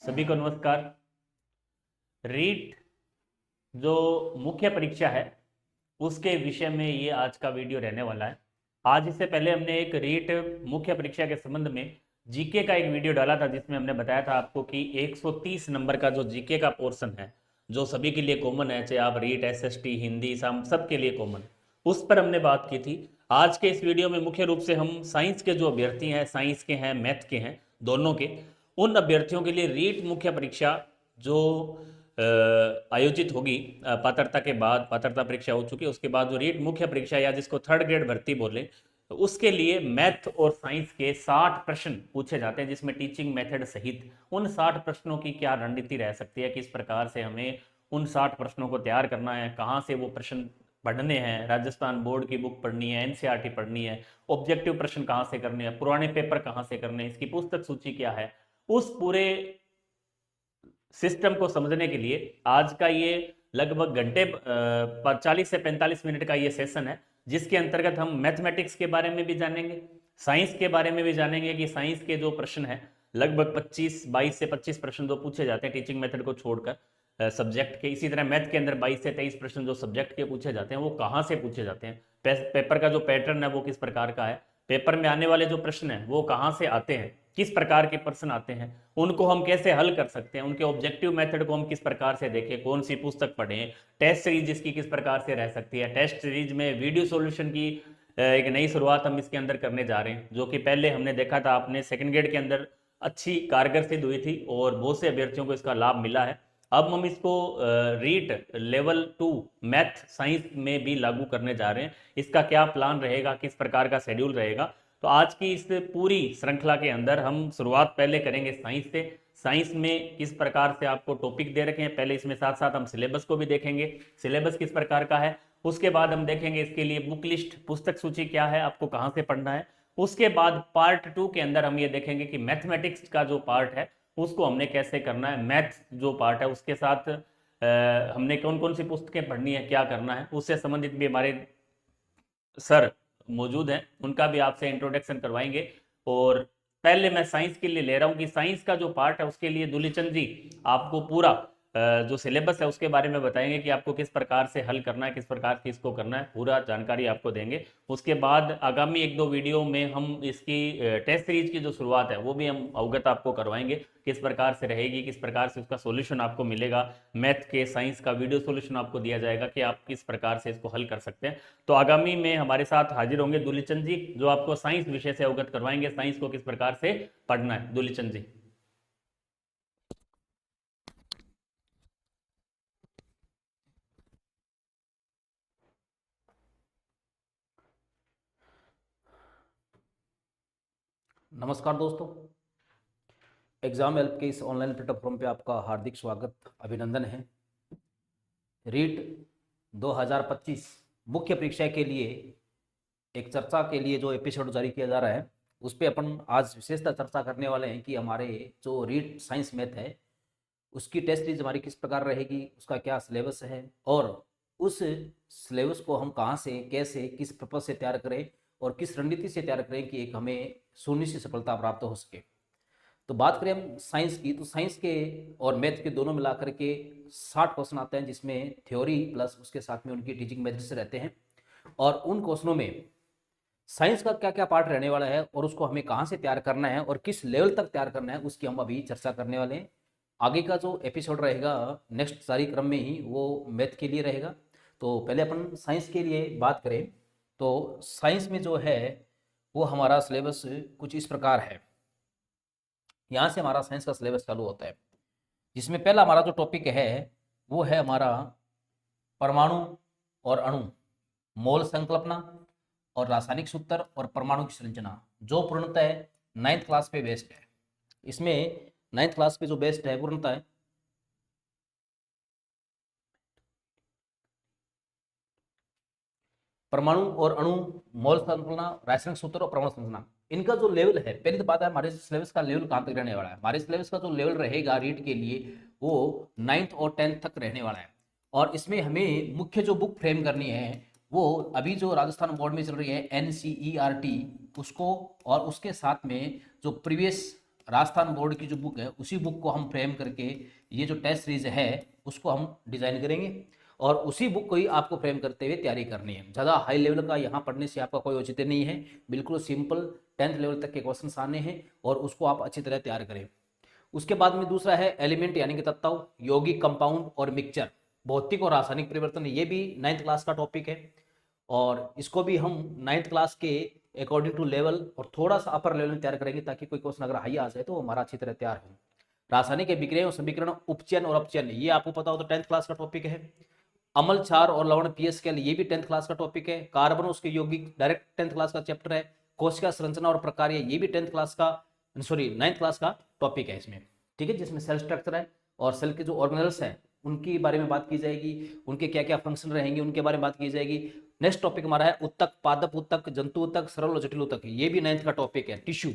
सभी को नमस्कार। रीट जो मुख्य परीक्षा है उसके विषय में ये आज का वीडियो रहने वाला है। आज इससे पहले हमने एक रीट मुख्य परीक्षा के संबंध में जीके का एक वीडियो डाला था जिसमें हमने बताया था आपको कि 130 नंबर का जो जीके का पोर्शन है जो सभी के लिए कॉमन है, चाहे आप रीट एसएसटी हिंदी सबके लिए कॉमन, उस पर हमने बात की थी। आज के इस वीडियो में मुख्य रूप से हम साइंस के जो अभ्यर्थी हैं, साइंस के हैं मैथ के हैं, दोनों के, उन अभ्यर्थियों के लिए रीट मुख्य परीक्षा जो आयोजित होगी पात्रता के बाद, पात्रता परीक्षा हो चुकी है उसके बाद जो रीट मुख्य परीक्षा या जिसको थर्ड ग्रेड भर्ती बोले, तो उसके लिए मैथ और साइंस के 60 प्रश्न पूछे जाते हैं जिसमें टीचिंग मेथड सहित उन 60 प्रश्नों की क्या रणनीति रह सकती है, किस प्रकार से हमें उन 60 प्रश्नों को तैयार करना है, कहाँ से वो प्रश्न पढ़ने हैं, राजस्थान बोर्ड की बुक पढ़नी है, एनसीईआरटी पढ़नी है, ऑब्जेक्टिव प्रश्न कहाँ से करने हैं, पुराने पेपर कहाँ से करने हैं, इसकी पुस्तक सूची क्या है, उस पूरे सिस्टम को समझने के लिए आज का ये लगभग घंटे 40 से 45 मिनट का ये सेशन है जिसके अंतर्गत हम मैथमेटिक्स के बारे में भी जानेंगे, साइंस के बारे में भी जानेंगे कि साइंस के जो प्रश्न है लगभग 22 से 25 प्रश्न जो पूछे जाते हैं टीचिंग मेथड को छोड़कर सब्जेक्ट के, इसी तरह मैथ के अंदर 22 से 23 प्रश्न जो सब्जेक्ट के पूछे जाते हैं वो कहाँ से पूछे जाते हैं, पेपर का जो पैटर्न है वो किस प्रकार का है, पेपर में आने वाले जो प्रश्न हैं वो कहाँ से आते हैं, किस प्रकार के प्रश्न आते हैं, उनको हम कैसे हल कर सकते हैं, उनके ऑब्जेक्टिव मेथड को हम किस प्रकार से देखें, कौन सी पुस्तक पढ़ें, टेस्ट सीरीज इसकी किस प्रकार से रह सकती है, टेस्ट सीरीज में वीडियो सॉल्यूशन की एक नई शुरुआत हम इसके अंदर करने जा रहे हैं जो कि पहले हमने देखा था आपने सेकंड ग्रेड के अंदर अच्छी कारगर सिद्ध हुई थी और बहुत से अभ्यर्थियों को इसका लाभ मिला है। अब हम इसको रीट लेवल 2 मैथ साइंस में भी लागू करने जा रहे हैं। इसका क्या प्लान रहेगा, किस प्रकार का शेड्यूल रहेगा, तो आज की इस पूरी श्रृंखला के अंदर हम शुरुआत पहले करेंगे साइंस से। साइंस में किस प्रकार से आपको टॉपिक दे रखे हैं, पहले इसमें साथ साथ हम सिलेबस को भी देखेंगे, सिलेबस किस प्रकार का है, उसके बाद हम देखेंगे इसके लिए बुक लिस्ट, पुस्तक सूची क्या है, आपको कहाँ से पढ़ना है। उसके बाद पार्ट 2 के अंदर हम ये देखेंगे कि मैथमेटिक्स का जो पार्ट है उसको हमने कैसे करना है, मैथ जो पार्ट है उसके साथ हमने कौन कौन सी पुस्तकें पढ़नी है, क्या करना है, उससे संबंधित भी हमारे सर मौजूद हैं, उनका भी आपसे इंट्रोडक्शन करवाएंगे। और पहले मैं साइंस के लिए ले रहा हूँ कि साइंस का जो पार्ट है उसके लिए दुलीचंद जी आपको पूरा जो सिलेबस है उसके बारे में बताएंगे कि आपको किस प्रकार से हल करना है, किस प्रकार से इसको करना है, पूरा जानकारी आपको देंगे। उसके बाद आगामी एक दो वीडियो में हम इसकी टेस्ट सीरीज की जो शुरुआत है वो भी हम अवगत आपको करवाएंगे, किस प्रकार से रहेगी, किस प्रकार से उसका सॉल्यूशन आपको मिलेगा, मैथ के साइंस का वीडियो सॉल्यूशन आपको दिया जाएगा कि आप किस प्रकार से इसको हल कर सकते हैं। तो आगामी में हमारे साथ हाजिर होंगे दुलीचंद जी जो आपको साइंस विषय से अवगत करवाएंगे, साइंस को किस प्रकार से पढ़ना है। दुलीचंद जी। नमस्कार दोस्तों, एग्ज़ाम हेल्प के इस ऑनलाइन प्लेटफॉर्म पे आपका हार्दिक स्वागत, अभिनंदन है। रीट 2025 मुख्य परीक्षा के लिए एक चर्चा के लिए जो एपिसोड जारी किया जा रहा है उस पे अपन आज विशेषतः चर्चा करने वाले हैं कि हमारे जो रीट साइंस मैथ है उसकी टेस्ट सीरीज हमारी किस प्रकार रहेगी, उसका क्या सिलेबस है और उस सिलेबस को हम कहाँ से, कैसे, किस पर्पज से तैयार करें और किस रणनीति से तैयार करें कि एक हमें सुनिश्चित सफलता प्राप्त हो सके। तो बात करें हम साइंस की, तो साइंस के और मैथ के दोनों मिलाकर के 60 क्वेश्चन आते हैं जिसमें थ्योरी प्लस उसके साथ में उनकी टीचिंग मेथड्स रहते हैं। और उन क्वेश्चनों में साइंस का क्या क्या पार्ट रहने वाला है और उसको हमें कहाँ से तैयार करना है और किस लेवल तक तैयार करना है उसकी हम अभी चर्चा करने वाले हैं। आगे का जो एपिसोड रहेगा नेक्स्ट जारी क्रम में ही वो मैथ के लिए रहेगा। तो पहले अपन साइंस के लिए बात करें तो साइंस में जो है वो हमारा सिलेबस कुछ इस प्रकार है। यहाँ से हमारा साइंस का सिलेबस चालू होता है जिसमें पहला हमारा जो टॉपिक है वो है हमारा परमाणु और अणु, मोल संकल्पना और रासायनिक सूत्र और परमाणु की संरचना, जो पूर्णतः 9th क्लास पे बेस्ड है। इसमें 9th क्लास पे जो बेस्ड है पूर्णतः परमाणु और अणु, मोल संकल्पना, रासायनिक सूत्र और परमाणु संरचना, इनका जो लेवल है, पहली तो बात है हमारे सिलेबस का लेवल कहाँ तक रहने वाला है। हमारे सिलेबस का जो लेवल रहेगा रीड के लिए वो 9th और 10th तक रहने वाला है। और इसमें हमें मुख्य जो बुक फ्रेम करनी है वो अभी जो राजस्थान बोर्ड में चल रही है NCERT उसको, और उसके साथ में जो प्रीवियस राजस्थान बोर्ड की जो बुक है उसी बुक को हम फ्रेम करके ये जो टेस्ट सीरीज है उसको हम डिजाइन करेंगे और उसी बुक को ही आपको फ्रेम करते हुए तैयारी करनी है। ज़्यादा हाई लेवल का यहाँ पढ़ने से आपका कोई औचित्य नहीं है, बिल्कुल सिंपल 10th लेवल तक के क्वेश्चन आने हैं और उसको आप अच्छी तरह तैयार करें। उसके बाद में दूसरा है एलिमेंट यानी कि तत्व, यौगिक, कंपाउंड और मिक्सचर, भौतिक और रासायनिक परिवर्तन, ये भी 9th क्लास का टॉपिक है और इसको भी हम 9th क्लास के अकॉर्डिंग टू लेवल और थोड़ा सा अपर लेवल में तैयार करेंगे ताकि कोई क्वेश्चन अगर हाई आ जाए तो हमारा अच्छी तरह तैयार हो। रासायनिक विक्रिया और समीकरण, उपचयन और अपचयन, ये आपको पता हो तो 10th क्लास का टॉपिक है। अम्ल, क्षार और लवण, पीएच स्केल, ये भी 10th क्लास का टॉपिक है। कार्बन उसके यौगिक डायरेक्ट 10th क्लास का चैप्टर है। कोशिका संरचना और प्रकार्य, ये भी 10th क्लास का 9th क्लास का टॉपिक है इसमें, ठीक है, जिसमें सेल स्ट्रक्चर है और सेल के जो ऑर्गेनेल्स हैं उनके बारे में बात की जाएगी, उनके क्या क्या फंक्शन रहेंगे उनके बारे में बात की जाएगी। नेक्स्ट टॉपिक हमारा है उत्तक, पादप उत्तक, जंतु उत्तक, सरल और जटिल उत्तक, ये भी 9th का टॉपिक है। टिश्यू,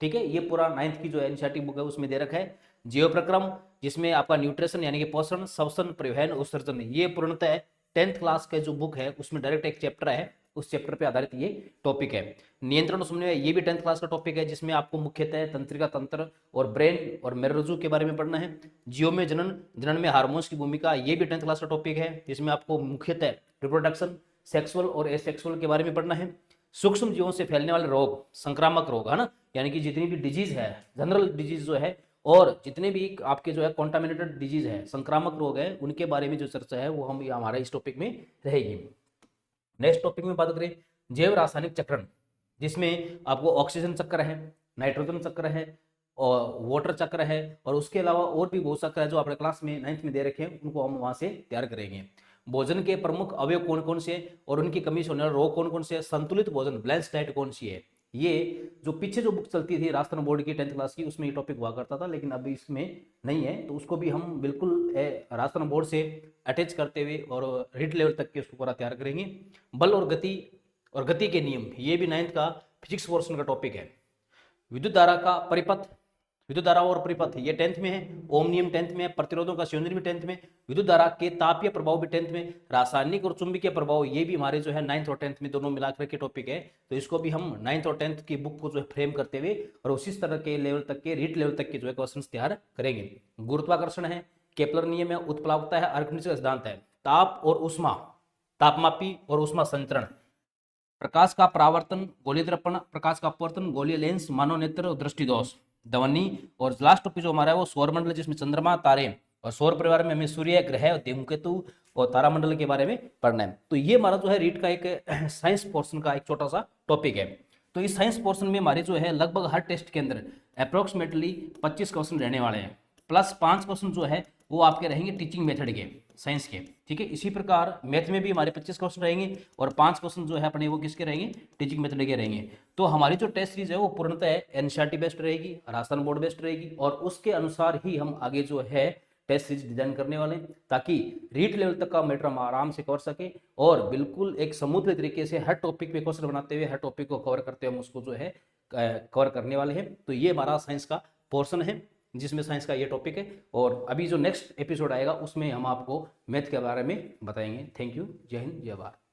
ठीक है, ये पूरा 9th की जो एनसीईआरटी बुक है उसमें दे रखा है। जीव प्रक्रम, जिसमें आपका न्यूट्रिशन यानी कि पोषण, श्वसन, परिवहन, उत्सर्जन, ये पूर्णतः 10th क्लास का जो बुक है उसमें डायरेक्ट एक चैप्टर है, उस चैप्टर पे आधारित ये टॉपिक है। नियंत्रण और समन्वय, ये भी 10th क्लास का टॉपिक है जिसमें आपको मुख्यतः तंत्रिका तंत्र और ब्रेन और मेरुरज्जु के बारे में पढ़ना है। जीव में जनन, जनन में हार्मोन्स की भूमिका, ये भी 10th क्लास का टॉपिक है जिसमें आपको मुख्यतः रिप्रोडक्शन, सेक्सुअल और एसेक्सुअल के बारे में पढ़ना है। सूक्ष्म जीवों से फैलने वाले रोग, संक्रामक रोग, है ना, यानी कि जितनी भी डिजीज है, जनरल डिजीज जो है और जितने भी आपके जो है कॉन्टामिनेटेड डिजीज है, संक्रामक रोग है, उनके बारे में जो चर्चा है वो हम हमारा इस टॉपिक में रहेगी। नेक्स्ट टॉपिक में बात करें जैव रासायनिक चक्रण, जिसमें आपको ऑक्सीजन चक्र है, नाइट्रोजन चक्र है और वाटर चक्र है और उसके अलावा और भी बहुत चक्र है जो आपने क्लास में 9th में दे रखे हैं, उनको हम वहां से तैयार करेंगे। भोजन के प्रमुख अवयव कौन कौन से और उनकी कमी से होने वाले रोग कौन कौन से, संतुलित भोजन, बैलेंस डाइट कौन सी है, ये जो पीछे जो बुक चलती थी राजस्थान बोर्ड की 10th क्लास की उसमें ये टॉपिक हुआ करता था, लेकिन अभी इसमें नहीं है, तो उसको भी हम बिल्कुल राजस्थान बोर्ड से अटैच करते हुए और रीड लेवल तक के उसको पूरा तैयार करेंगे। बल और गति के नियम, ये भी 9th का फिजिक्स पोर्शन का टॉपिक है। विद्युत धारा का परिपथ, विद्युत धारा और परिपथ, ये 10th में है। ओम नियम 10th में है। प्रतिरोधों का संयोजन भी 10th में। विद्युत धारा के तापीय प्रभाव भी 10th में। रासायनिक और चुंबकीय प्रभाव, ये भी हमारे जो है 9th और 10th में दोनों मिलाकर के टॉपिक है, तो इसको भी हम 9th और 10th की बुक को जो है फ्रेम करते हुए और उसी तरह के लेवल तक के रीट लेवल तक के जो है क्वेश्चन तैयार करेंगे। गुरुत्वाकर्षण है, केपलर नियम है, उत्प्लावकता है, आर्कमिस्टिक का सिद्धांत है, ताप और उष्मा, तापमापी और उष्मा संचरण, प्रकाश का परावर्तन, गोलीय दर्पण, प्रकाश का अपवर्तन, गोलीय लेंस, मानव नेत्र और दृष्टि दोष, ध्वनि, और लास्ट टॉपिक जो हमारा है वो सौरमंडल, जिसमें चंद्रमा, तारे और सौर परिवार में हमें सूर्य, ग्रह और धूमकेतु और तारामंडल के बारे में पढ़ना है। तो ये हमारा जो है रीट का एक साइंस पोर्शन का एक छोटा सा टॉपिक है। तो इस साइंस पोर्शन में हमारे जो है लगभग हर टेस्ट के अंदर अप्रोक्सीमेटली 25 क्वेश्चन रहने वाले हैं, प्लस 5 क्वेश्चन जो है वो आपके रहेंगे टीचिंग मेथड के, साइंस के, ठीक है। इसी प्रकार मैथ में भी हमारे 25 क्वेश्चन रहेंगे और 5 क्वेश्चन जो है अपने वो किसके रहेंगे, टीचिंग मेथड के रहेंगे। तो हमारी जो टेस्ट सीरीज है वो पूर्णतः एनसीईआरटी बेस्ड रहेगी, राजस्थान बोर्ड बेस्ड रहेगी और उसके अनुसार ही हम आगे जो है टेस्ट सीरीज डिजाइन करने वाले हैं, ताकि रीट लेवल तक का मैटर हम आराम से कर सके और बिल्कुल एक समूह तरीके से हर टॉपिक पे क्वेश्चन बनाते हुए हर टॉपिक को कवर करते हुए हम उसको जो है कवर करने वाले हैं। तो ये हमारा साइंस का पोर्शन है जिसमें साइंस का ये टॉपिक है और अभी जो नेक्स्ट एपिसोड आएगा उसमें हम आपको मैथ के बारे में बताएंगे। थैंक यू, जय हिंद, जय भारत।